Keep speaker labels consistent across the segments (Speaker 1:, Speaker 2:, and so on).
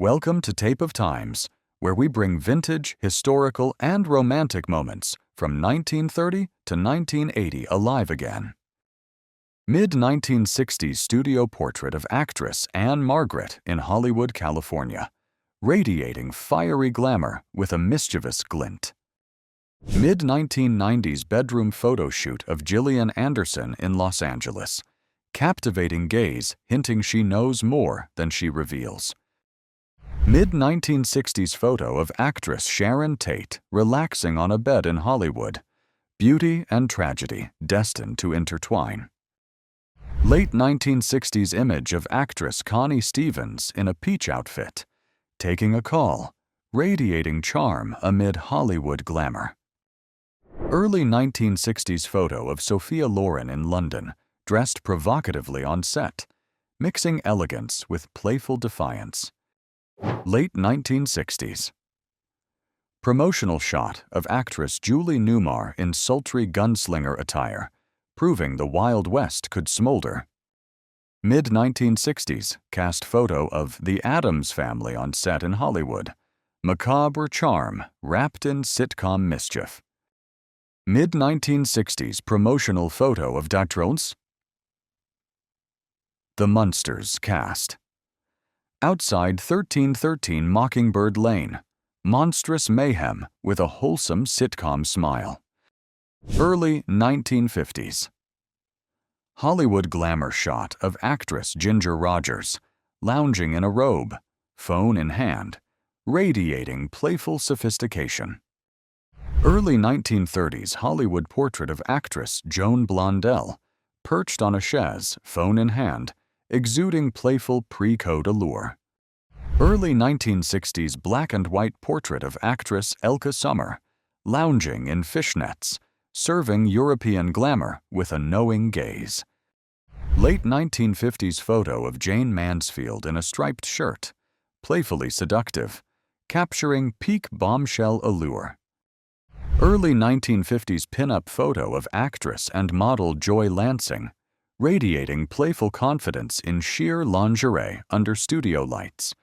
Speaker 1: Welcome to Tape of Times, where we bring vintage, historical, and romantic moments from 1930 to 1980 alive again. Mid-1960s studio portrait of actress Anne Margaret in Hollywood, California, radiating fiery glamour with a mischievous glint. Mid-1990s bedroom photo shoot of Gillian Anderson in Los Angeles, captivating gaze hinting she knows more than she reveals. Mid-1960s photo of actress Sharon Tate relaxing on a bed in Hollywood, beauty and tragedy destined to intertwine. Late 1960s image of actress Connie Stevens in a peach outfit, taking a call, radiating charm amid Hollywood glamour. Early 1960s photo of Sophia Loren in London, dressed provocatively on set, mixing elegance with playful defiance. Late 1960s. Promotional shot of actress Julie Newmar in sultry gunslinger attire, proving the Wild West could smolder. Mid-1960s cast photo of The Addams Family on set in Hollywood, macabre charm wrapped in sitcom mischief. Mid-1960s promotional photo of Datrons. The Munsters cast. Outside 1313 Mockingbird Lane, monstrous mayhem with a wholesome sitcom smile. Early 1950s. Hollywood glamour shot of actress Ginger Rogers, lounging in a robe, phone in hand, radiating playful sophistication. Early 1930s Hollywood portrait of actress Joan Blondell, perched on a chaise, phone in hand, exuding playful pre-code allure. Early 1960s black and white portrait of actress Elke Sommer, lounging in fishnets, serving European glamour with a knowing gaze. Late 1950s photo of Jane Mansfield in a striped shirt, playfully seductive, capturing peak bombshell allure. Early 1950s pin-up photo of actress and model Joy Lansing, radiating playful confidence in sheer lingerie under studio lights.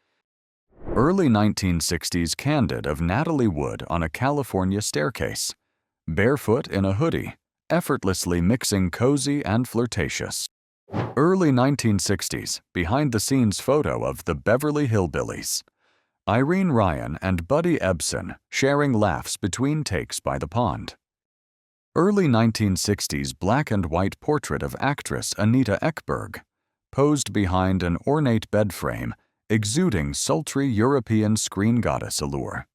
Speaker 1: Early 1960s candid of Natalie Wood on a California staircase, barefoot in a hoodie, effortlessly mixing cozy and flirtatious. Early 1960s behind-the-scenes photo of the Beverly Hillbillies, Irene Ryan and Buddy Ebsen sharing laughs between takes by the pond. Early 1960s black and white portrait of actress Anita Ekberg, posed behind an ornate bed frame, exuding sultry European screen goddess allure.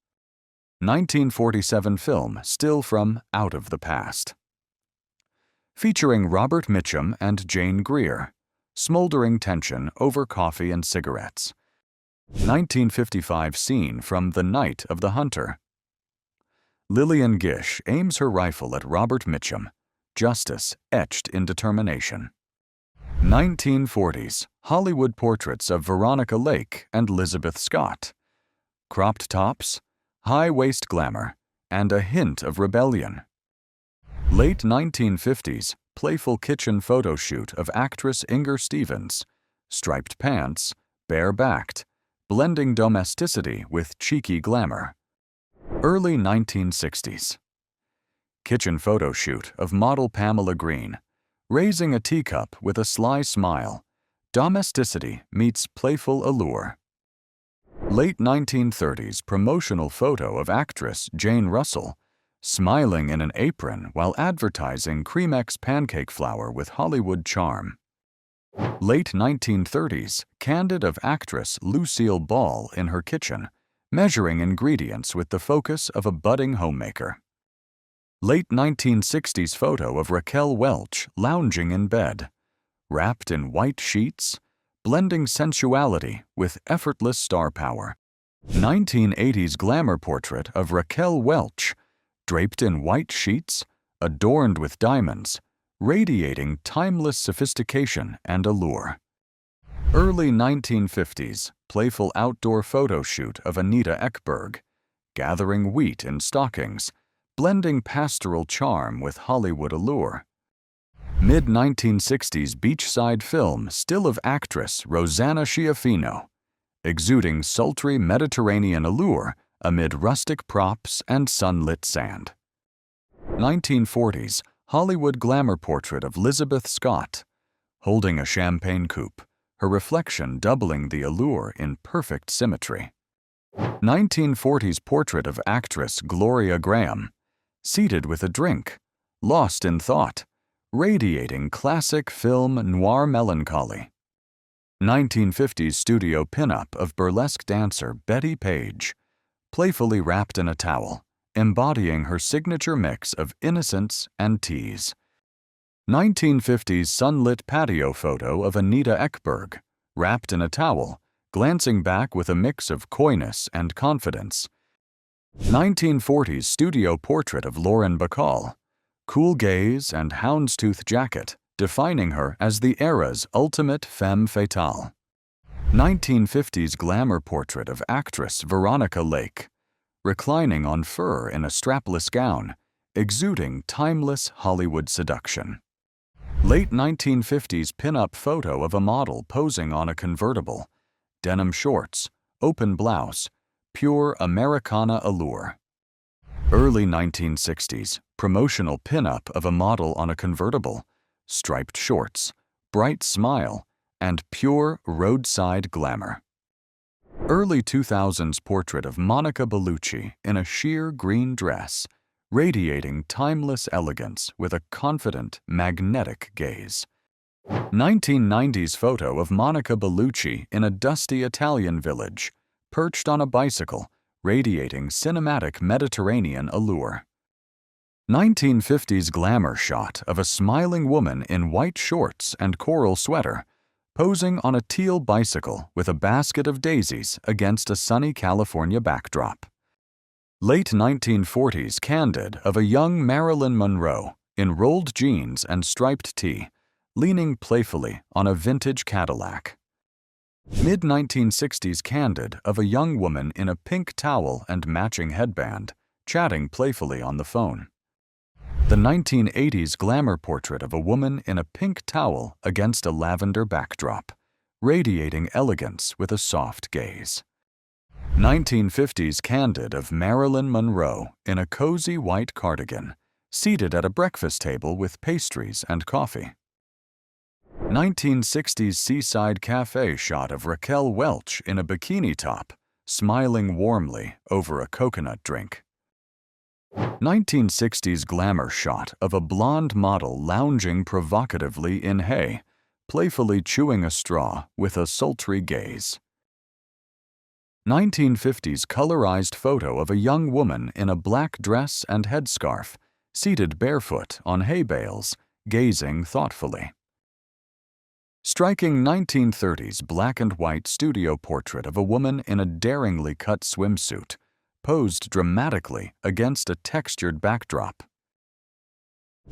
Speaker 1: 1947 film still from Out of the Past. Featuring Robert Mitchum and Jane Greer, smoldering tension over coffee and cigarettes. 1955 scene from The Night of the Hunter. Lillian Gish aims her rifle at Robert Mitchum, justice etched in determination. 1940s Hollywood portraits of Veronica Lake and Elizabeth Scott. Cropped tops, high-waist glamour, and a hint of rebellion. Late 1950s playful kitchen photo shoot of actress Inger Stevens, striped pants, bare-backed, blending domesticity with cheeky glamour. Early 1960s. Kitchen photo shoot of model Pamela Green, raising a teacup with a sly smile, domesticity meets playful allure. Late 1930s promotional photo of actress Jane Russell, smiling in an apron while advertising Cremex pancake flour with Hollywood charm. Late 1930s candid of actress Lucille Ball in her kitchen, measuring ingredients with the focus of a budding homemaker. Late 1960s photo of Raquel Welch lounging in bed, wrapped in white sheets, blending sensuality with effortless star power. 1980s glamour portrait of Raquel Welch, draped in white sheets, adorned with diamonds, radiating timeless sophistication and allure. Early 1950s playful outdoor photo shoot of Anita Ekberg, gathering wheat in stockings, blending pastoral charm with Hollywood allure. Mid-1960s beachside film still of actress Rosanna Schiaffino, exuding sultry Mediterranean allure amid rustic props and sunlit sand. 1940s Hollywood glamour portrait of Elizabeth Scott, holding a champagne coupe, her reflection doubling the allure in perfect symmetry. 1940s portrait of actress Gloria Graham, seated with a drink, lost in thought, radiating classic film noir melancholy. 1950s studio pinup of burlesque dancer Betty Page, playfully wrapped in a towel, embodying her signature mix of innocence and tease. 1950s sunlit patio photo of Anita Ekberg, wrapped in a towel, glancing back with a mix of coyness and confidence. 1940s studio portrait of Lauren Bacall, cool gaze and houndstooth jacket, defining her as the era's ultimate femme fatale. 1950s glamour portrait of actress Veronica Lake, reclining on fur in a strapless gown, exuding timeless Hollywood seduction. Late 1950s pinup photo of a model posing on a convertible, denim shorts, open blouse, pure Americana allure. Early 1960s promotional pinup of a model on a convertible, striped shorts, bright smile, and pure roadside glamour. Early 2000s portrait of Monica Bellucci in a sheer green dress, radiating timeless elegance with a confident, magnetic gaze. 1990s photo of Monica Bellucci in a dusty Italian village, perched on a bicycle, radiating cinematic Mediterranean allure. 1950s glamour shot of a smiling woman in white shorts and coral sweater, posing on a teal bicycle with a basket of daisies against a sunny California backdrop. Late 1940s candid of a young Marilyn Monroe in rolled jeans and striped tee, leaning playfully on a vintage Cadillac. Mid-1960s candid of a young woman in a pink towel and matching headband, chatting playfully on the phone. The 1980s glamour portrait of a woman in a pink towel against a lavender backdrop, radiating elegance with a soft gaze. 1950s candid of Marilyn Monroe in a cozy white cardigan, seated at a breakfast table with pastries and coffee. 1960s seaside cafe shot of Raquel Welch in a bikini top, smiling warmly over a coconut drink. 1960s glamour shot of a blonde model lounging provocatively in hay, playfully chewing a straw with a sultry gaze. 1950s colorized photo of a young woman in a black dress and headscarf, seated barefoot on hay bales, gazing thoughtfully. Striking 1930s black and white studio portrait of a woman in a daringly cut swimsuit, posed dramatically against a textured backdrop.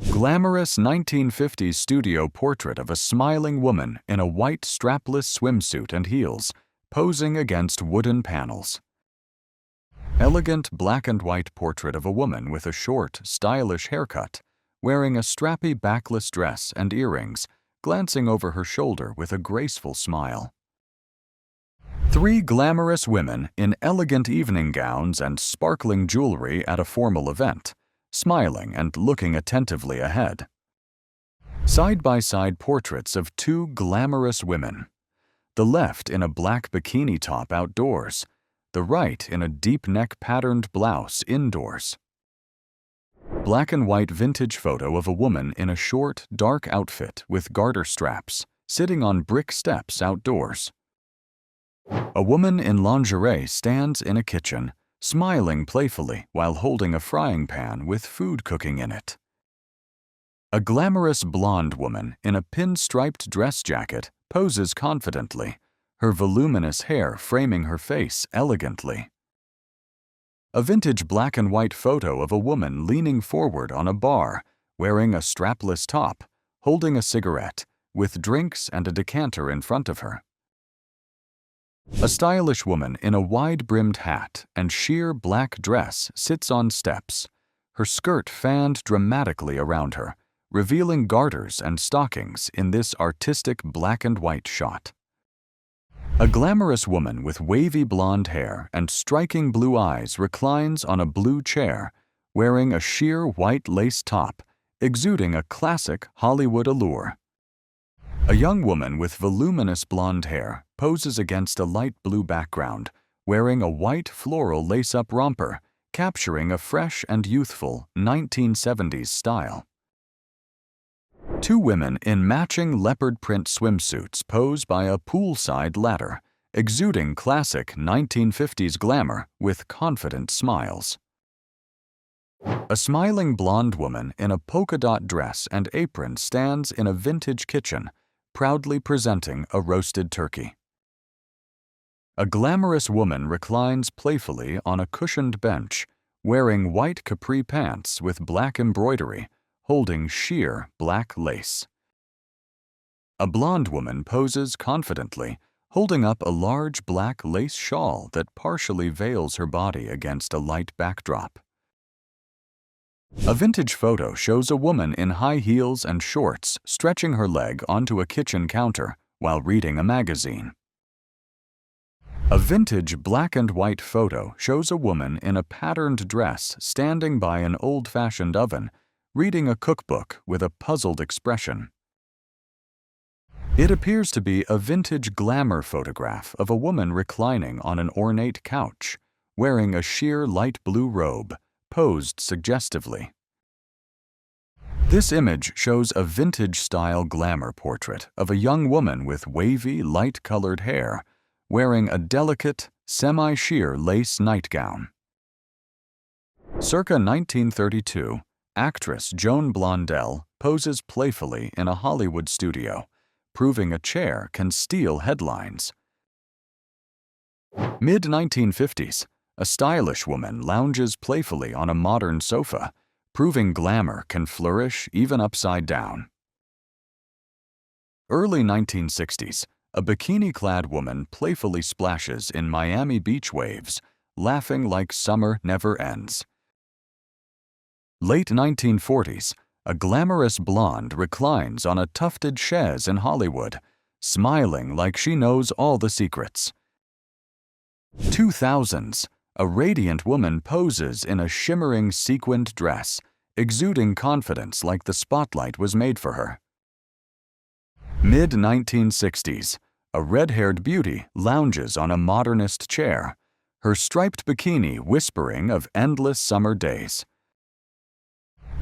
Speaker 1: Glamorous 1950s studio portrait of a smiling woman in a white strapless swimsuit and heels, posing against wooden panels. Elegant black and white portrait of a woman with a short, stylish haircut, wearing a strappy backless dress and earrings, glancing over her shoulder with a graceful smile. 3 glamorous women in elegant evening gowns and sparkling jewelry at a formal event, smiling and looking attentively ahead. Side-by-side portraits of 2 glamorous women, the left in a black bikini top outdoors, the right in a deep neck patterned blouse indoors. Black and white vintage photo of a woman in a short, dark outfit with garter straps, sitting on brick steps outdoors. A woman in lingerie stands in a kitchen, smiling playfully while holding a frying pan with food cooking in it. A glamorous blonde woman in a pinstriped dress jacket poses confidently, her voluminous hair framing her face elegantly. A vintage black and white photo of a woman leaning forward on a bar, wearing a strapless top, holding a cigarette, with drinks and a decanter in front of her. A stylish woman in a wide-brimmed hat and sheer black dress sits on steps, her skirt fanned dramatically around her, revealing garters and stockings in this artistic black and white shot. A glamorous woman with wavy blonde hair and striking blue eyes reclines on a blue chair, wearing a sheer white lace top, exuding a classic Hollywood allure. A young woman with voluminous blonde hair poses against a light blue background, wearing a white floral lace-up romper, capturing a fresh and youthful 1970s style. Two women in matching leopard print swimsuits pose by a poolside ladder, exuding classic 1950s glamour with confident smiles. A smiling blonde woman in a polka-dot dress and apron stands in a vintage kitchen, proudly presenting a roasted turkey. A glamorous woman reclines playfully on a cushioned bench, wearing white capri pants with black embroidery, holding sheer black lace. A blonde woman poses confidently, holding up a large black lace shawl that partially veils her body against a light backdrop. A vintage photo shows a woman in high heels and shorts stretching her leg onto a kitchen counter while reading a magazine. A vintage black and white photo shows a woman in a patterned dress standing by an old-fashioned oven, reading a cookbook with a puzzled expression. It appears to be a vintage glamour photograph of a woman reclining on an ornate couch, wearing a sheer light blue robe, posed suggestively. This image shows a vintage-style glamour portrait of a young woman with wavy, light-colored hair, wearing a delicate, semi-sheer lace nightgown. Circa 1932, actress Joan Blondell poses playfully in a Hollywood studio, proving a chair can steal headlines. Mid-1950s, a stylish woman lounges playfully on a modern sofa, proving glamour can flourish even upside down. Early 1960s, a bikini-clad woman playfully splashes in Miami beach waves, laughing like summer never ends. Late 1940s, a glamorous blonde reclines on a tufted chaise in Hollywood, smiling like she knows all the secrets. 2000s, a radiant woman poses in a shimmering sequined dress, exuding confidence like the spotlight was made for her. Mid-1960s, a red-haired beauty lounges on a modernist chair, her striped bikini whispering of endless summer days.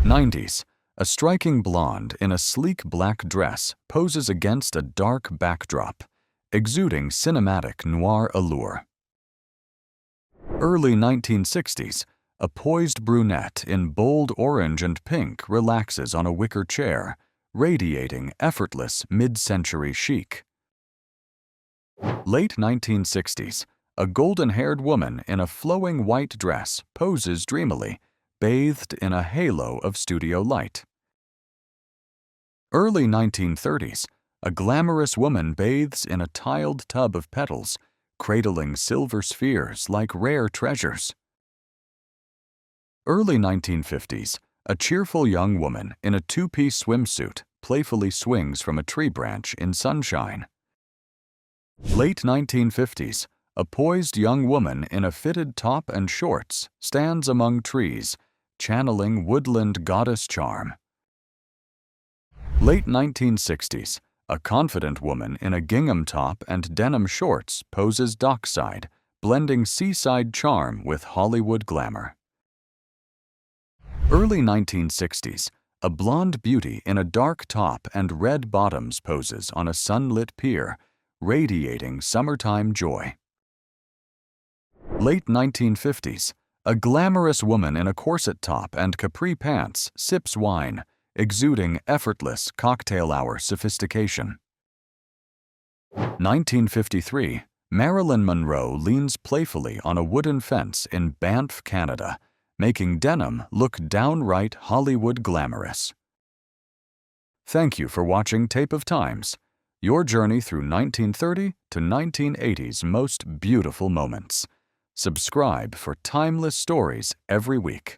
Speaker 1: 90s, a striking blonde in a sleek black dress poses against a dark backdrop, exuding cinematic noir allure. Early 1960s, a poised brunette in bold orange and pink relaxes on a wicker chair, radiating effortless mid-century chic. Late 1960s, a golden-haired woman in a flowing white dress poses dreamily, bathed in a halo of studio light. Early 1930s, a glamorous woman bathes in a tiled tub of petals, cradling silver spheres like rare treasures. Early 1950s, a cheerful young woman in a two-piece swimsuit playfully swings from a tree branch in sunshine. Late 1950s, a poised young woman in a fitted top and shorts stands among trees, channeling woodland goddess charm. Late 1960s, a confident woman in a gingham top and denim shorts poses dockside, blending seaside charm with Hollywood glamour. Early 1960s, a blonde beauty in a dark top and red bottoms poses on a sunlit pier, radiating summertime joy. Late 1950s, a glamorous woman in a corset top and capri pants sips wine, exuding effortless cocktail hour sophistication. 1953, Marilyn Monroe leans playfully on a wooden fence in Banff, Canada, making denim look downright Hollywood glamorous. Thank you for watching Tape of Times, your journey through 1930 to 1980's most beautiful moments. Subscribe for timeless stories every week.